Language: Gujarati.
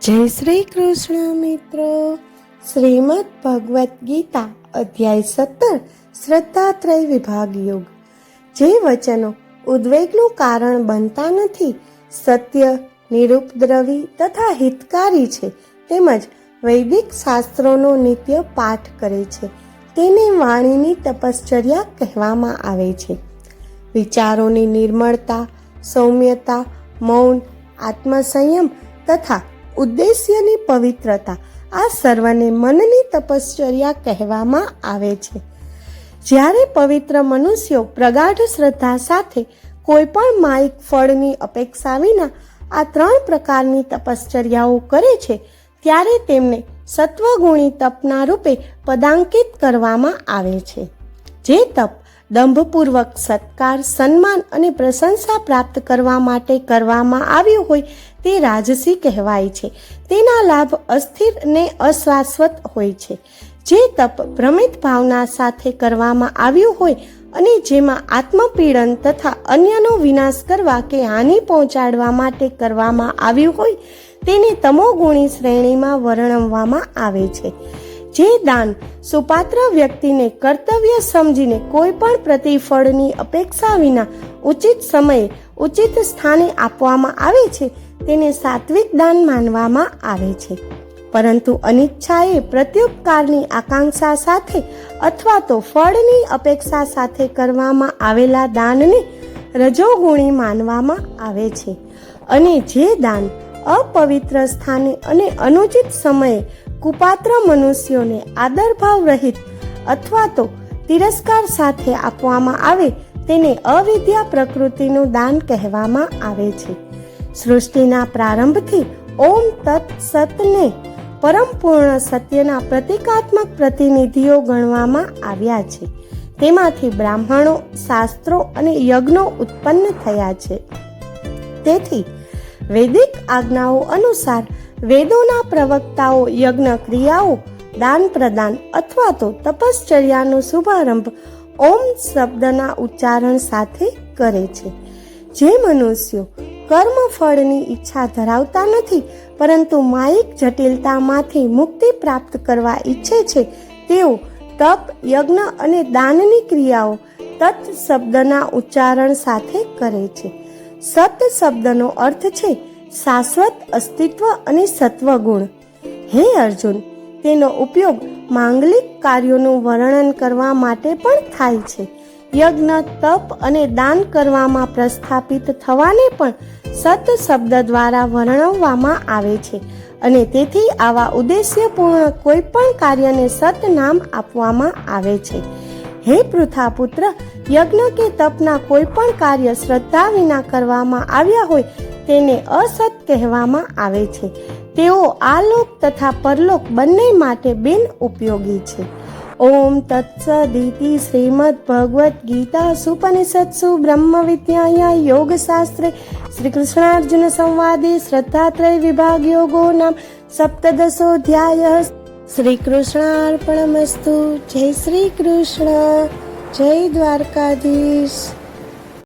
જય શ્રી કૃષ્ણ મિત્રો. શ્રીમદ ભગવદ્ ગીતા અધ્યાય 17 શ્રદ્ધાત્રય વિભાગ યોગ. જે વચનો ઉદ્વેગનું કારણ બનતા નથી, સત્ય, નિરુપદ્રવી તથા હિતકારી છે, તેમજ વૈદિક શાસ્ત્રોનો નિત્ય પાઠ કરે છે, તેને વાણીની તપશ્ચર્યા કહેવામાં આવે છે. વિચારોની નિર્મળતા, સૌમ્યતા, મૌન, આત્મસંયમ તથા ઉદ્દેશ્યની પવિત્રતા, આ સર્વને મનની તપશ્ચર્યા કહેવામાં આવે છે. જ્યારે પવિત્ર મનુષ્યો પ્રગાઢ શ્રદ્ધા સાથે કોઈ પણ માયિક ફળની અપેક્ષા વિના આ 3 પ્રકારની તપશ્ચર્યાઓ કરે છે, ત્યારે તેમને સત્વગુણી તપના રૂપે પદાંકિત કરવામાં આવે છે. જે તપ દંભપૂર્વક સત્કાર, સન્માન અને પ્રશંસા પ્રાપ્ત કરવા માટે કરવામાં આવ્યું હોય તે રાજસી કહેવાય છે. તેના લાભ અસ્થિર ને અશાશ્વત હોય છે. જે તપ ભ્રમિત ભાવના સાથે કરવામાં આવ્યું હોય અને જેમાં આત્મપીડન તથા અન્યનો વિનાશ કરવા કે હાનિ પહોંચાડવા માટે કરવામાં આવ્યું હોય તેને તમોગુણી શ્રેણીમાં વર્ણવવામાં આવે છે. જે દાન સુપાત્ર વ્યક્તિને કર્તવ્ય સમજીને કોઈ પણ પ્રતિફળની અપેક્ષા વિના ઉચિત સમયે ઉચિત સ્થાને આપવામાં આવે છે તેને સાત્વિક દાન માનવામાં આવે છે. પરંતુ અનિચ્છાએ પ્રત્યુપકારની આકાંક્ષા સાથે અથવા તો ફળની અપેક્ષા સાથે કરવામાં આવેલા દાનને રજોગુણી માનવામાં આવે છે. અને જે દાન અપવિત્ર સ્થાને અને અનુચિત સમયે કુપાત્ર મનુષ્યોને આદરભાવ રહિત અથવા તો તિરસ્કાર સાથે આપવામાં આવે તેને અવિદ્યા પ્રકૃતિનું દાન કહેવામાં આવે છે. સૃષ્ટિના પ્રારંભથી ઓમ તત્ સતને પરમ પૂર્ણ સત્યના પ્રતિકાત્મક પ્રતિનિધિઓ ગણવામાં આવ્યા છે. તેમાંથી બ્રાહ્મણો, શાસ્ત્રો અને યજ્ઞો ઉત્પન્ન થયા છે. તેથી વૈદિક આજ્ઞાઓ અનુસાર વેદોના પ્રવક્તાઓ યજ્ઞ ક્રિયાઓ, દાન પ્રદાન અથવા તો તપશ્ચર્યાનો શુભારંભ ઓમ શબ્દના ઉચ્ચારણ સાથે કરે છે. જે મનુષ્યો કર્મ ફળની ઈચ્છા ધરાવતા નથી પરંતુ માયિક જટિલતામાંથી મુક્તિ પ્રાપ્ત કરવા ઈચ્છે છે, તેઓ તપ, યજ્ઞ અને દાનની ક્રિયાઓ તત્ શબ્દના ઉચ્ચારણ સાથે કરે છે. સત શબ્દનો અર્થ છે શાશ્વત અસ્તિત્વ અને સત્વગુણ. હે અર્જુન, તેનો ઉપયોગ માંગલિક કાર્યોનું વર્ણન કરવા માટે પણ થાય છે. યજ્ઞ, તપ અને દાન કરવામાં પ્રસ્થાપિત થવાને પણ સત શબ્દ દ્વારા વર્ણવવામાં આવે છે અને તેથી આવા ઉદ્દેશ્યપૂર્ણ કોઈ પણ કાર્યને સત નામ આપવામાં આવે છે. હે પૃથાપુત્ર, યજ્ઞ કે તપના કોઈ પણ કાર્ય શ્રદ્ધા વિના કરવામાં આવ્યા હોય તેને અસત કહેવામાં આવે છે. તેઓ આલોક તથા પરલોક બંને માટે બિન ઉપયોગી છે. ઓમ તત્સદિતિ શ્રીમદ ભગવદ્ ગીતા સુપનિષત્સુ બ્રહ્મ વિદ્યાયા યોગ શાસ્ત્રે શ્રી કૃષ્ણાર્જુન સંવાદે શ્રદ્ધાત્રય વિભાગ યોગો નામ 17. શ્રી કૃષ્ણાર્પણમસ્તુ. જય શ્રી કૃષ્ણ. જય દ્વારકાધીશ.